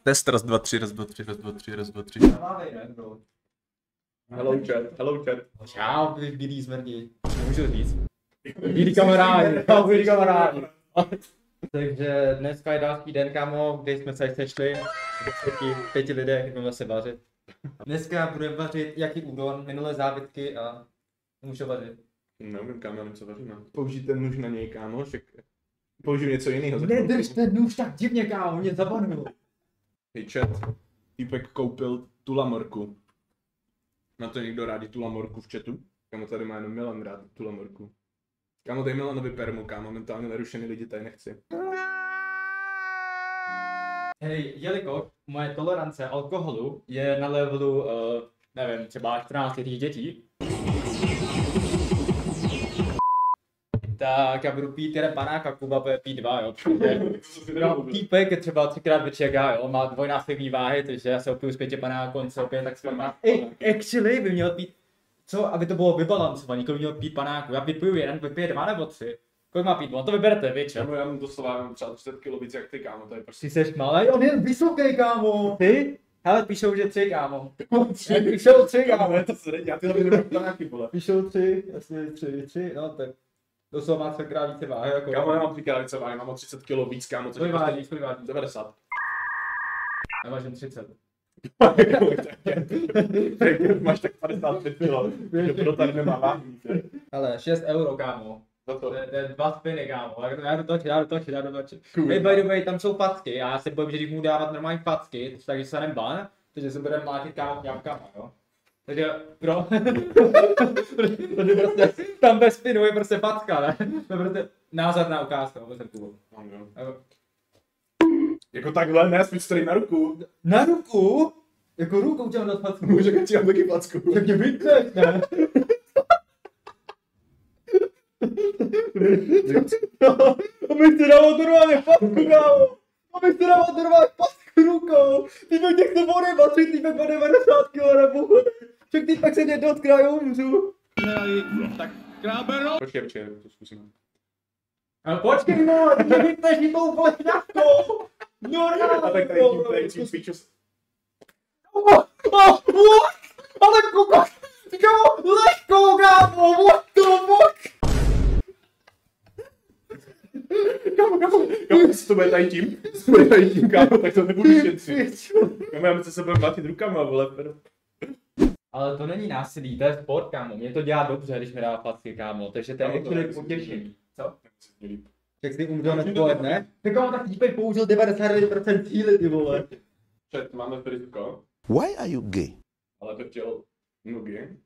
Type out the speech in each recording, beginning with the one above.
Test, raz, dva, tři, raz, dva, tři, raz, dva, tři, raz, dva, tři. Hello chat, hello chat. Čau, vy bílí zmrdí. Můžu říct. Bílí kamarádi, čau, bílí kamarádi. Takže dneska je další den, kámo, kde jsme se sešli. 5 lidé, budeme se vařit. Dneska budeme vařit jaký udon, minulé zábytky a můžu vařit. Neumím, kámo, já nevím, co vaříme. Použij ten nůž na něj, kámo, však použij něco jiného. Nedrž ten nůž tak divně, kámo, mě zabanulo. Hej chat, týpek koupil tulamorku. Má to někdo rádi tulamorku v chatu? Kámo, tady má jenom Milan rád tulamorku. Kámo, dej Milanovi permu, kámo, mentálně narušený lidi tady nechci. Hej, jelikož moje tolerance alkoholu je na levelu, nevím, třeba 14 dětí, tak já budu pít jeden panák a Kuba bude pít 2, jo, protože týpek je třeba 3x větší jak já, jo, má dvojnásobný váhy, takže já se opiju z 5 panáků, on se opije tak s actually by měl pít, co, aby to bylo vybalancovaný, kolik měl pít panáku, já vypiju jeden, vypije 2 nebo 3. Kolik má pít? No to vyberete, víš, jo? Já mám doslova třeba 30 kg víc jak ty, kámo, to je prostě... Ty seš malej, on je vysoký, kámo. Ty? Hele, píšou, že 3, kámo. Píšou 3, kámo. To se nejde, já tyhle nebudu panáky, vole. Píšou 3, jasně 3, no tak. To má 3x více váhy, jako. Kámo, nemám 3x více váhy, mám o 30 kg víc, kámo, což Kolik vážíš, kolik vážíš? 90. Já vážím 30. Máš tak 55 kg, že pro tady nemá váhy. Hele, 6 euro, kámo. Za to. To je 2 spiny, kámo. Já jdu točit. Hej, by the way, tam jsou facky, já se bojím, že když mu dávat normální facky, takže se ban, takže se budeme mlátit, kámo, jablkama, jo. Takže protože prostě tam bez spinu je prostě facka, ne? To je prostě názorná ukázka, vůbec Kubu. Jako takhle, ne, spíš tady na ruku. Na ruku? Jako rukou tě mám dát facku. Může ti mám taky facku. Tak mě vytneš, ne? Abych ti dával normálně facku, kámo! Abych ti dával normálně facku rukou! Týpek těch to bude patřit, týpek má 90 kg nebo však týpek se mě dotkne a já umřu. Tak krábero. Počkej, to zkusíme. Ale počkej, no, ty mě vytneš jí tou plešňavkou! A tak tady tím spíčos. Ale kuka! Kámo, lehkou, kámo, what the fuck? Kámo, jestli to bude tady tím, kámo, tak to nebudu šetřit. Kámo, já se budeme mlátit rukama, vole, pero. Ale to není násilí, to je sport, kámo, mě to dělá dobře, když mi dá facky, kámo, takže to je actually potěšení. Co? Tak si umřel odpoledne? Tak kámo, tak týpek použil 99% síly, ty vole. Čet, máme riziko. Why are you gay? Ale to chtěl nogy,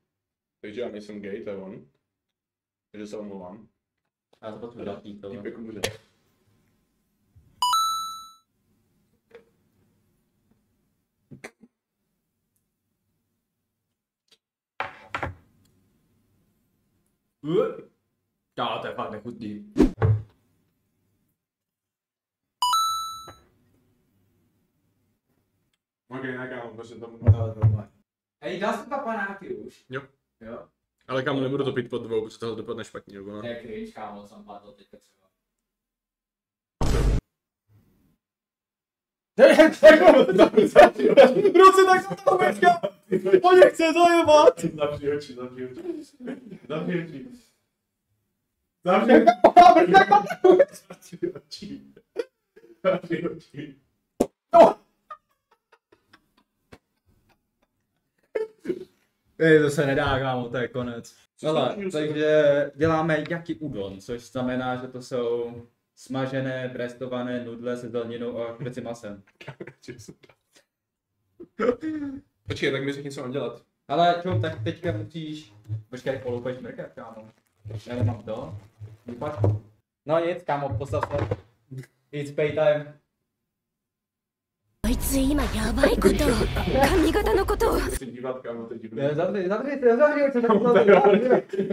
takže já nejsem gay, to je on. Takže se omlouvám. Já to potřebuji dát týpek. Týpek umře. Já, to je fakt nechutný. Ok, nekámo, prostě tomu. Hej, dal jsi panáky už? Jo. Jo? Ale kámo, nebudu to pít pod 2, protože tohle dopadne špatně, jo. To je cringe, kámo, jsem padl teďka třeba. Proč tak se toho mečka? To nechce zajebat! Zavři oči. To se nedá, kámo, to je konec. Hele, takže děláme jaký udon, což znamená, že to jsou smažené, brestované nudle se zeleninou a kveci masem. Počkej, tak mi řekni, co mám dělat. Ale čo, tak teďka musíš... Počkej, poloupeš mrkev, kámo. Já nemám to. Vypad. No nic, kámo, postav se. It's pay time. あいつ今やばいことを髪型のことを Chci dívat, kámo, to je divné. Zavři oči,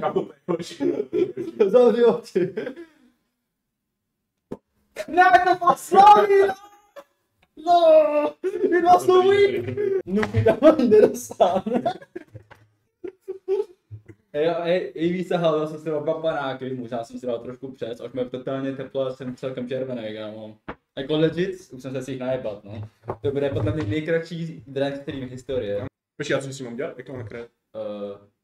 Kámo, zavři oči. Ne, to poslali! No, ty dva jsou weak. No, ty dávají nedostáne. Hej, víc se hal, jsem si dal 2 panáky, možná jsem si dal trošku přes, až mě totálně teplo a jsem celkem červený, kámo. Jako legit, už jsem se s nich najebat, no. To bude podle mě nejkratší drank stream historie. Počkej, já co si mám dělat? Jak to mám nakrájet?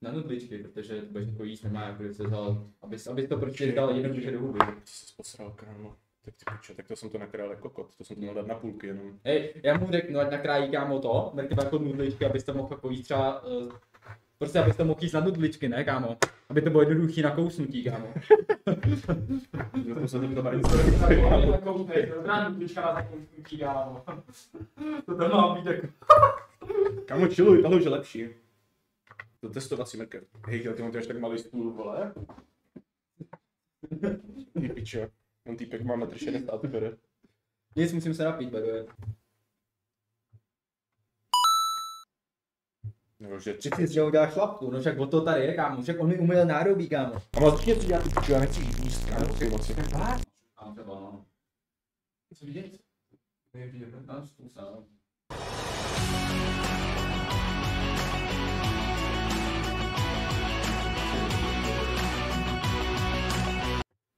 Na nudličky, protože to budeš jako jíst nemá, jako se vzal, abys to prostě dal jednoduše do huby. Ty jsi posral, kámo. Tak ty pičo, tak to jsem to nakrájel jako kokot, to jsem to měl dát na půlky jenom. Hej, já mu řeknu, ať nakrájí kámo to, mrkva jako nudličky, abys to mohl jako jíst třeba, prostě abys to mohl jíst na nudličky, ne kámo? Aby to bylo jednoduchý na kousnutí, kámo. To se to tady Dobrá nudlička na kousnutí, kámo. To tam má být jako... Kámo, chilluj, tohle už je lepší. To testovací mrkev. Hej, ty máš tak malý stůl, vole. Ty pičo. On týpek má 1,60 m bere. Nic, musím se napít, beduje. Nebo že Že si z něho uděláš šlapku, no však o to tady je, kámo, však on mi umyl nádobí, kámo. A má to něco dělat, ty pičo, já nechci jíst, kámo, ty moci. Kámo, třeba no. Co vidět? Nevidět, no, zkusím.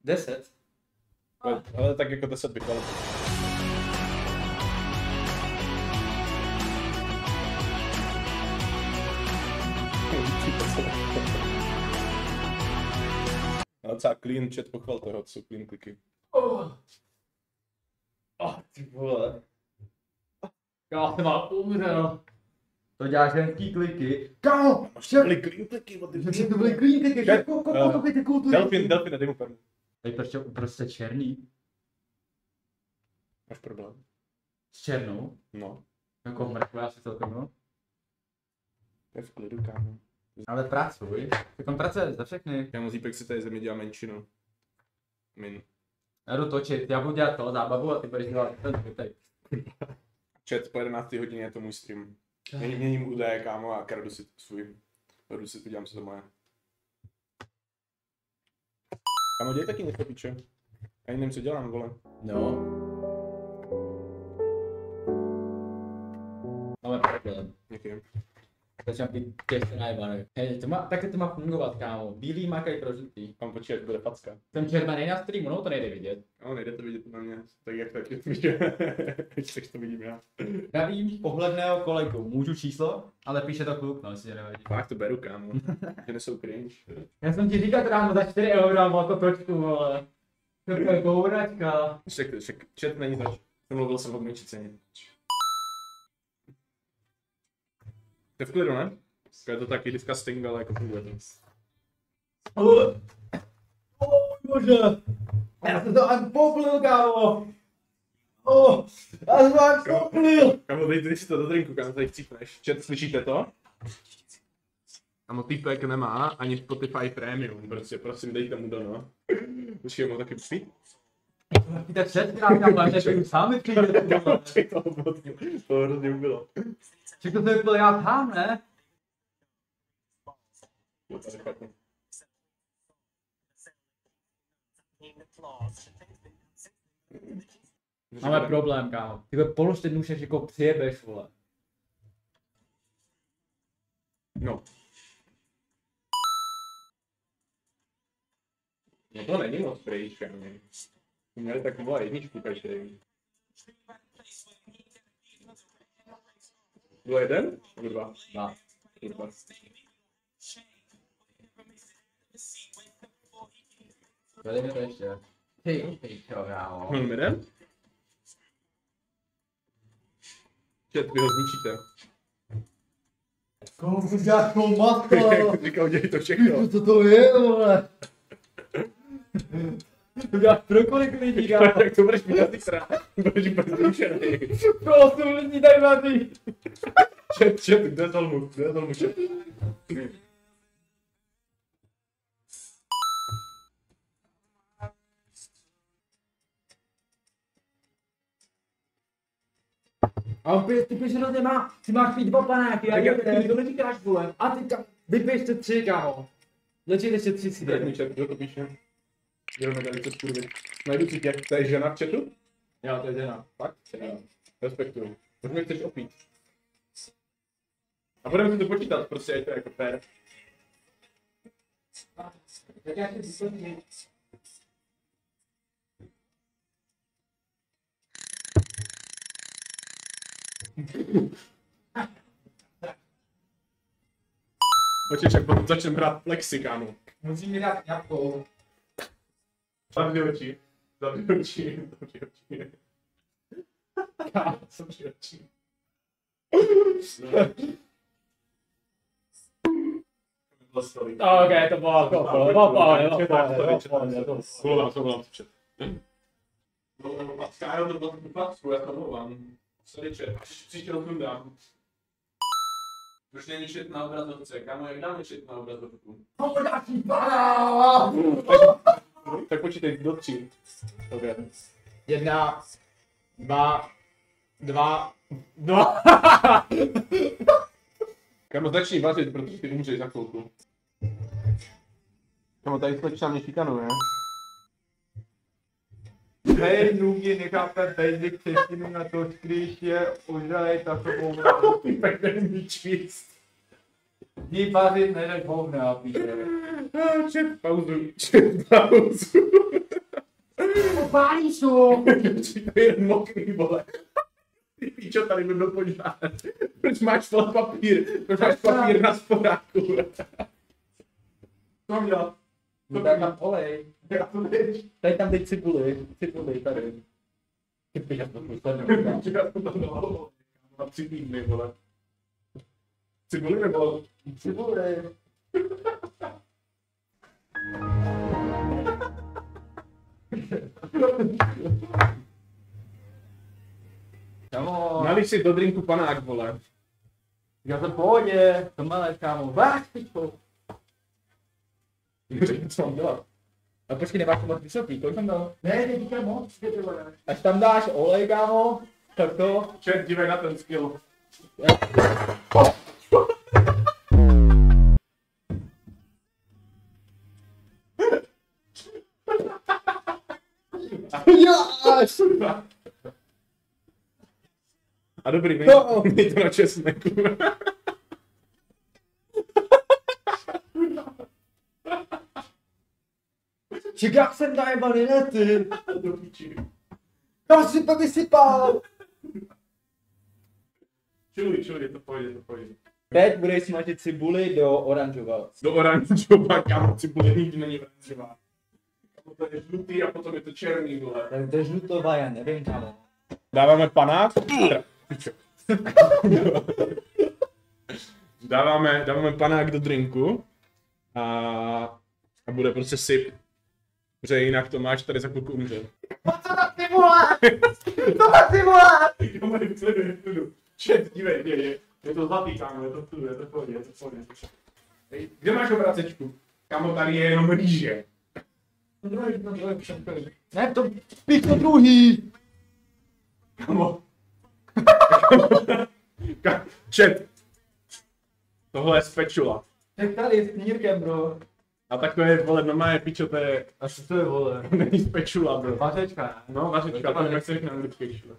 10. Ale tak jako 10 bych dal. Ale třeba clean chat, pochval toho, co jsou clean kliky. Ty vole. Já jsem mal umřel. To děláš ženský kliky. Kámo, To byly clean kliky, what the že to byly clean kliky, že koukej ty kultury. Delfin, dej mu permu. Tady prostě uprostřed černý. Máš problém. S černou. No, Jako mrkva, já si celkem no. to je v klidu, kámo. Ale pracuj. Tak on pracuje za všechny. Kámo, Zípek si tady země dělá menšinu. Min. Já jdu točit, já budu dělat to zábavu a ty budeš dělat ten zbytek. Chat po 11. hodině je to můj stream. Měním údaje, kámo, a kradu si svůj. Kradu si to, dělám si to moje. Kámo, děj taky něco, piče. Já nevím, co dělám, vole. No. Máme problém. Někdy. Začínám být těžce najebaný. Hej, taky to má fungovat, kámo. Bílý makají pro žlutý. Mám počítat, bude facka. Jsem červený na streamu, no to nejde vidět. No, nejde to vidět na mě. Tak jak taky, piče. Tak to vidím já. Navím pohledného kolegu. Můžu číslo? Ale píše to kluk, no, jestli tě nevadí. Fakt to beru, kámo. Že nejsou cringe. Já jsem ti říkal, ráno za 4 € dám jako točku, vole. To je kouračka. Však chat není zač. Mluvil jsem o menší ceně. To je v klidu, ne? Je to taky disgusting, ale jako funguje to. Bože. Já jsem to ani poplil, kámo. Já jsem to ani poplil. Kámo, dej si to do drinku, kámo, tady chcípneš. Chat, slyšíte to? Kámo, týpek nemá ani Spotify Premium, prostě, prosím, dejte mu do, no. Počkej, mám taky pít? Víte, přeskrát, kámo, já teď sám přijde, ty vole. To hrozně bylo. Všechno to vypil já sám, ne? Máme problém, kámo. Ty polož ten nůžek jako přijebeš, vole. No. No to není moc prejš, kámo. Měli takovou jedničku každý. Bylo jeden? Nebo dva? Dva. Dva. Dali mi to ještě. Ty čo, kámo. Mám jeden? Chat, vy ho zničíte. Komu to děláš tou matko? Jak říkal, dělej to všechno. Co to je, vole? To děláš pro kolik lidí, kámo? Jak to budeš mít na zítra? Budeš úplně zrušený. Pro 8 lidí tady vaří. Chat, kde je Tolmu, chat. A on pije, ty piješ hrozně má, ty máš pít 2 panáky, Tak já jeden. to neříkáš, vole. A ty vypiješ to 3, kámo. Začít ještě 3 si Tak dej. mi chat, kdo to píše? Jdeme tady to skurvit. Najdu si tě, to je žena v chatu? Jo, to je žena. Fakt? Jo. Respektuju. Proč mě chceš opít? A budeme si to počítat, prostě je to jako fair. Tak já si vyplním. Počkej, pokud začneme brát flexi, kámo. Musím mi dát jabkou. Zavři oči. Zavři oči. Zavři oči. Zavři oči. Ok, to bylo Skájo, to bylo papsku, já to mluvám. Sorry, chat, až příště rozumdám. Už není chat na obrazovce, kámo, jak dáme chat na obrazovku? Tak počítej, do 3. Okay. 1, 2. Kámo, začni vařit, protože ty umřeš za chvilku. Kámo, tady slečna mě šikanuje. Hej, Nugi, nechápe basic češtinu na to, když je ožralej takovou Ty pek nemí číst. Ní vařit neřek hovna, píše. Čet pauzu. Pálí jsou! To je mokrý, vole. Ty píčo, tady by byl požár. Proč máš vole papír? Proč máš papír na sporáku? Co mám dělat? No tak tam olej. Já to neč. Tady tam dej cibuli tady. Ty píš, to poslednou. Já to tam dal. Na 3 týdny, vole. Cibuli nebo? Cibuli. Kamo. Nalij si do drinku panák, vole. Já jsem v pohodě, to malé kámo. Váš pičko. Co mám dělat? A počkej, nemáš to moc vysoký, kolik tam dal? Ne, nevíte moc, až tam dáš olej, kámo, tak to... Čet, dívej na ten skill. A dobrý, měj to na česneku. Ček, jak jsem najebaný, ne ty? Do piči. Já si to vysypal. Čuj, to pojde. Teď budeš smažit cibuli do oranžova. Do oranžová, kámo, cibule nikdy není oranžová. Kámo, to je žlutý a potom je to černý, vole. Tak to je žlutová, já nevím, kámo. Dáváme panák. dáváme panák do drinku. A bude prostě syp. Protože jinak to máš tady za chvilku umře. Co to ty vole? Co to ty vole? Kámo, je v klidu. Čet, dívej. Je to zlatý, kámo, je to v klidu, je to v pohodě. Kde máš obracečku? Kámo, tady je jenom rýže. Ne, to píš to druhý. Kámo. Čet. Tohle je spečula. Tak tady s knírkem, bro. A tak to je, vole, normálně pičo, to je... A co to je, vole? Není spečula, bro. Vařečka, ne? No, vařečka, to jak se řekne anglicky, šlo.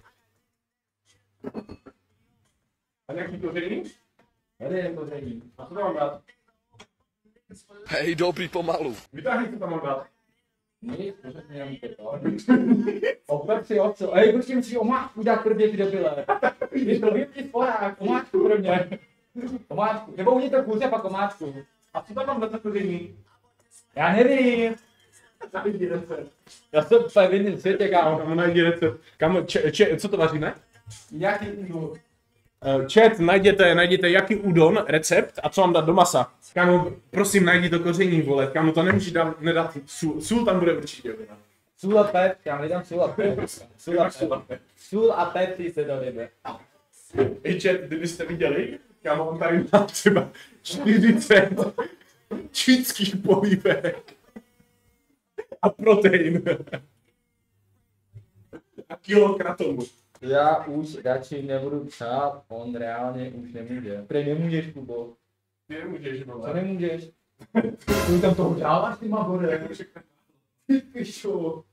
A nějaký koření? Tady je koření. A co tam mám dát? Hej, dobrý, pomalu. Vytáhni, co tam mám dát. Nic, pořádně jenom to. Opět si ovco. Ej, prostě musíš omátku dát prvně, ty debile. Když to vypni sporák, omátku prvně. Omátku. Nebo uděj to kůře, pak omátku. A co tam mám dát za koření? Já nevím. Najdi recept. Já jsem úplně v jiném světě, kámo. Kámo, najdi recept. Kámo, co to vaříme? Jaký udon? Chat, najděte jaký udon, recept a co mám dát do masa. Kámo, prosím, najdi to koření, vole. Kámo, to nemůžeš nedat sůl. Sůl tam bude určitě, vole. Sůl a pep, já nedám sůl a pep. Sůl a pepři se dodáme. Ej, chat, kdybyste viděli, kámo, on tady má třeba 40 čínských polívek. A protein. A kilo kratonu. Já už radši nebudu psát, on reálně už nemůže. Prej nemůžeš, Kubo. Ty nemůžeš, Co vole. nemůžeš? Ty tam toho dáváš, ty má bode. Ty pičo.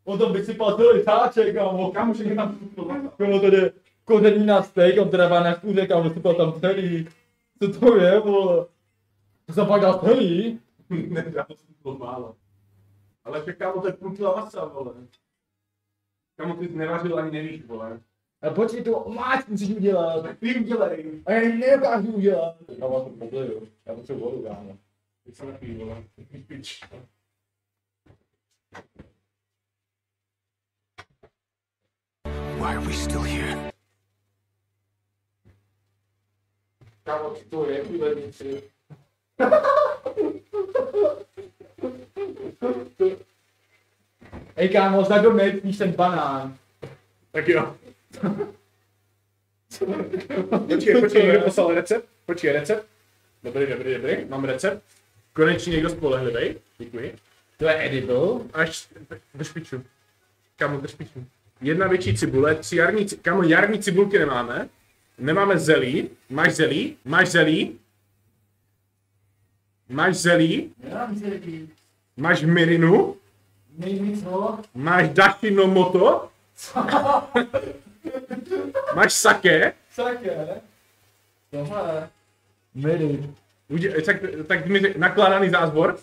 On tam vysypal celý sáček, kámo. Kámo, všechny tam fuklo. Kámo, tady koření na steak, on teda má na kůře, kámo, vysypal tam celý. Co to je, vole? To jsem pak dal celý? Nedal jsem to málo. Ale však, kámo, to je půl kila masa, vole. Kámo, ty jsi nevařil ani nevíš, vole. A počkej, to máč musíš udělat. Tak ty udělej. A já ji nedokážu udělat. Já mám to pobliju. Já potřebuji vodu, kámo. Teď se napij, vole. Pič. Why are we still here? Kámo, to je chvílenici. Ej kámo, za domek píš ten banán. Tak jo. Počkej, někdo poslal recept? Počkej, recept? Dobrý. Mám recept. Konečně někdo spolehlivý. Děkuji. To je edible. Až drž piču. Kámo, drž piču. Jedna větší cibule, 3 jarní cibulky. Kámo, jarní cibulky nemáme. Nemáme zelí. Máš zelí? Máš zelí? Máš zelí? Nemám zelí. Máš mirinu? Nejvíc co? Máš dashinomoto? Máš sake? Sake. Tohle. Mirin. Tak mi řekni, nakládaný zázvor?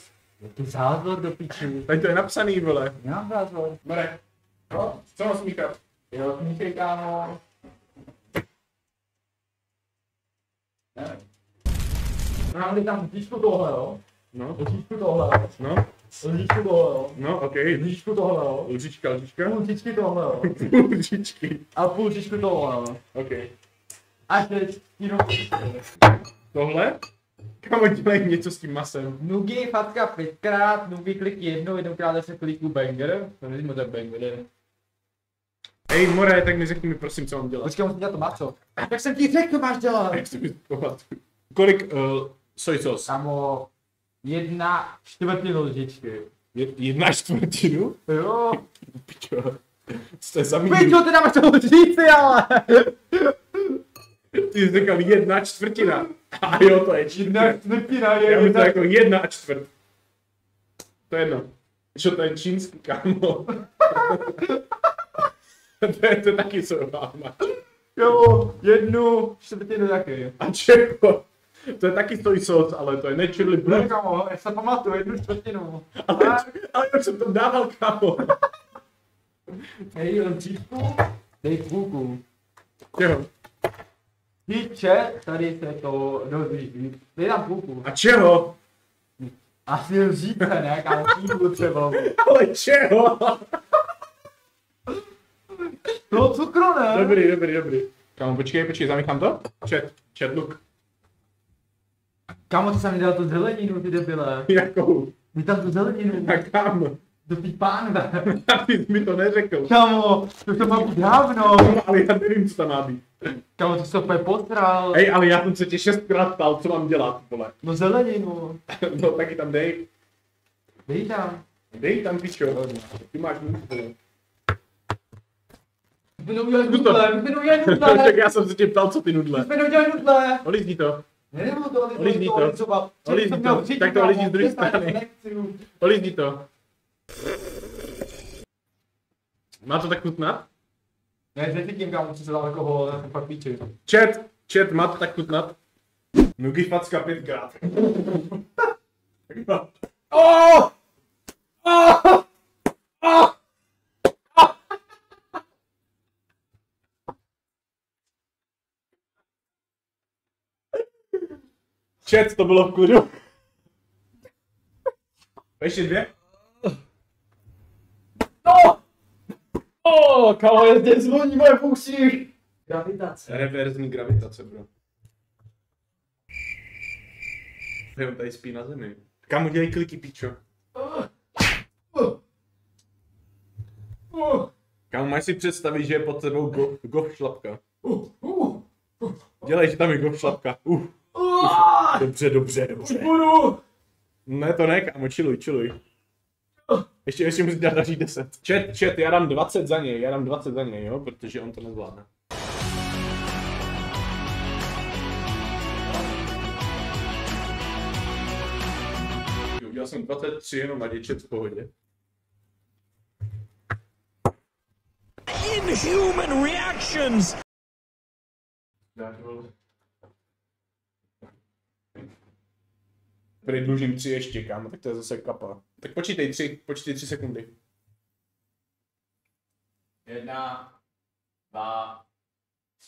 Ty zázvor do piči. Tady to je napsaný, vole. Nemám zázvor. Marek, no, co mám smíchat? Jo, smíchej kámo. Ne. Mám tam lžičku tohle, jo. No, Lžičku tohle. no, Lžičku tohle, jo. no, ok. Lžičku tohle, jo. Lžička. Půl lžičky tohle, jo. Lžičky. A půl lžičku tohle, jo. Ok. A teď jenom Tohle? Kámo, dělej něco s tím masem. nugy, fatka 5krát, nugy klik jednou zase kliku banger. To není moc banger. Ej, More, tak mi řekni mi prosím, co mám dělat. Počkej, musím dělat to maso. Tak jsem ti řekl, co máš dělat. Jak si mi pamatuju. Kolik soy sos? Kamo, 1/4 lžičky. 1/4? Jo. Pičo. Co to je za Pičo, míru? ty dáváš to lžičky, ale. Ty jsi říkal 1/4. A jo, to je 1/4 je Já bych to 1. jako 1/4. To je jedno. Čo to je čínský, kámo? to je taky sojáma. Jo, 1/4 taky. A čeho? To je taky soy sauce, ale to je naturally Ne, blood. kamo, já se pamatuju, 1/4. Ale jak jsem to dával, kámo? Hej, lžičku, dej půlku. Čeho? Píče, tady se to dozví. Dej tam půlku. A čeho? Asi lžíce, ne? Kámo, půlku třeba. Ale čeho? No cukru, ne? Dobrý. Kámo, počkej, zamíchám to? Chat, look. Kámo, ty jsem mi dal tu zeleninu, ty debile. Jakou? Dej tam tu zeleninu. A kámo? Do té pánve. Ty jsi mi to neřekl. Kámo, to má být dávno. Ale já nevím, co tam má být. Kámo, ty jsi to úplně potral. Hej, ale já jsem se tě 6krát ptal, co mám dělat, vole. No zeleninu. No taky tam dej. Dej tam. Dej tam, pičo. Ty máš můj, vole. My jsme neudělali nudle, Tak já jsem se tě ptal, co ty nudle. My jsme neudělali nudle. Olízni to. Nebudu to Olízni to. olizovat. Olízni to. Tak to olízni z druhé strany. Olízni to. Má to tak chutnat? Ne, necítím, kámo, co se dal alkohol, já jsem fakt píči. Chat, má to tak chutnat? Nugy facka 5krát. Oh! Oh! Oh! Chat, to bylo v klidu. Ještě 2? No! Oh, kámo, je zde zvoní moje puši. Gravitace. Reverzní gravitace, bro. On tady spí na zemi. Kam udělej kliky, pičo? Kam máš si představit, že je pod tebou gof šlapka? Dělej, že tam je gof šlapka. Dobře. Budu. Ne, to ne, kámo, chilluj. Ještě musíš dát další 10. Chat, já dám 20 za něj, jo, protože on to nezvládne. Udělal jsem 23 jenom, ať je chat v pohodě. Inhuman reactions! Prý dlužím 3 ještě, kámo, tak to je zase kapa. Tak počítej 3 sekundy. 1, 2,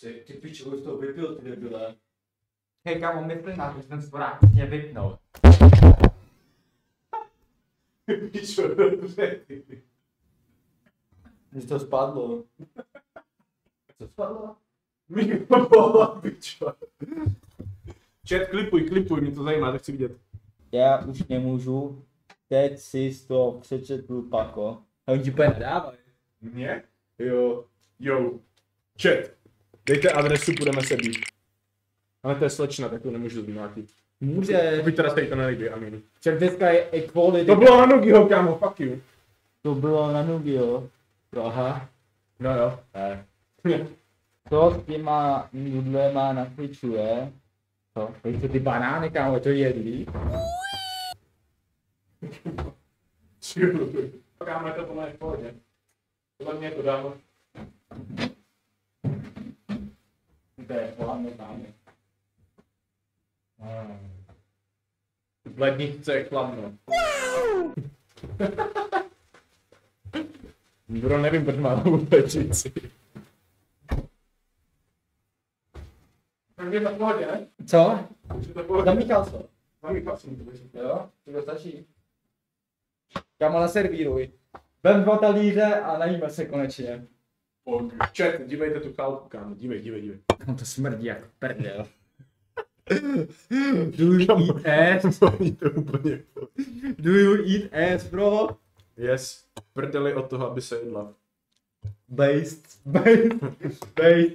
Ty pičo, už to vypil, ty debile. Hej, kámo, mysli na to, že ten sporák musíme vypnout. Pičo, dobře. Když to spadlo. Co spadlo? Mikrofon, pičo. Chat, klipuj, mě to zajímá, tak chci vidět. Já už nemůžu. Teď si to přečetl, Pako. A oni ti úplně nadávají. Mě? Jo. Chat, dejte adresu, půjdeme se být. Ale to je slečna, tak to nemůžu zmínátit. Může. Buď teda se jí to nelíbí, amin. Však dneska je equality. To bylo na Nugiho, kámo, fuck you. To bylo na Nugio. Aha. No jo. To s těma nudlema na Twitchu je. Co? To ty banány, kámo, to jedlí. Kámo, je to plné v pohodě. Podle mě to dámo. To je pohodně, kámo. V ledničce je chladno. Bro, nevím, proč má to vůbec říci. Tak je to v pohodě, ne? Co? Je to v pohodě. Zamíchal se. Zamíchal jsem to, věřím. Jo? To stačí. Kámo, naservíruj. Vem 2 talíře a najíme se konečně. Chat, dívejte tu chálku, kámo, dívej. No to smrdí jak prdel. Do you eat ass? To úplně. Do you eat ass, bro? Yes, prdeli od toho, aby se jedla. Based,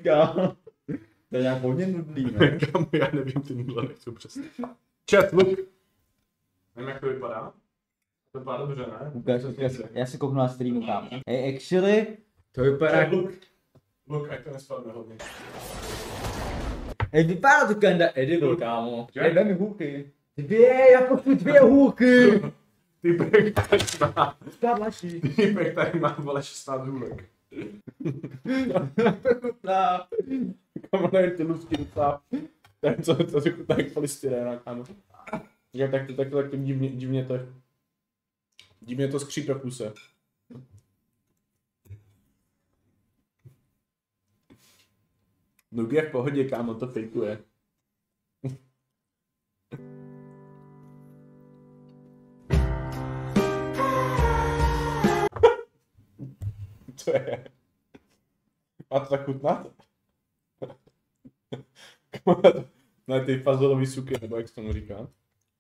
kámo. To je nějak hodně nudný, ne? Kámo, já nevím, ty nudle nechci přesně. Chat, look. Nevím, jak to vypadá. To vypadá dobře, ne? Ukáž, já si kouknu na streamu, kámo. Hey, actually, to vypadá Chat, jako... look, ať to nespadne hodně. Hej, vypadá to kinda edible, kámo. Že? Hej, vem mi hůlky. Já pochci 2 hůlky. Týpek tady má, Spadlačí. týpek tady má, vole, 16 hůlek. Kámo, nevím, ty lusky docela. Tak co si chutná jak polystyrena, kámo. Já tak divně to je. Divně to skřípe v puse. Nugi je v pohodě, kámo, to fejkuje. Co je? Má to tak chutnat? No ty fazolový suky, nebo jak se tomu říká?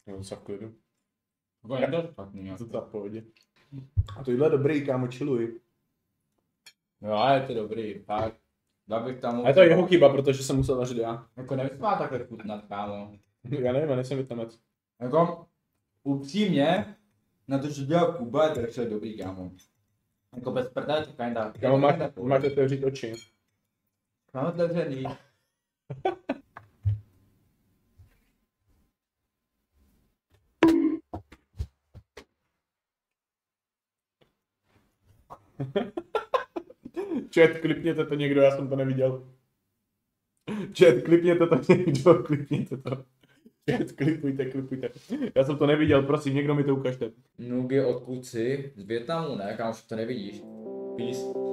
No, co v klidu. To ta v pohodě. A tohle je dobrý, kámo, chilluj. Jo, je to dobrý, fakt. Dal bych tam... A je to jeho chyba, protože jsem musel vařit já. Jako nevysmá takhle chutnat, kámo. Já nevím, já nejsem větnamec. Jako, upřímně, na to, že dělal Kuba, je to ještě dobrý, kámo. Jako bez prdele to kinda. Kámo, máš otevřít oči. Mám otevřený. Chat, klipněte to někdo, já jsem to neviděl. Chat, klipněte to někdo, klipněte to. Chat, klipujte. Já jsem to neviděl, prosím, někdo mi to ukažte. Nugy od Kuci z Vietnamu, ne? Kámo, to nevidíš. Peace.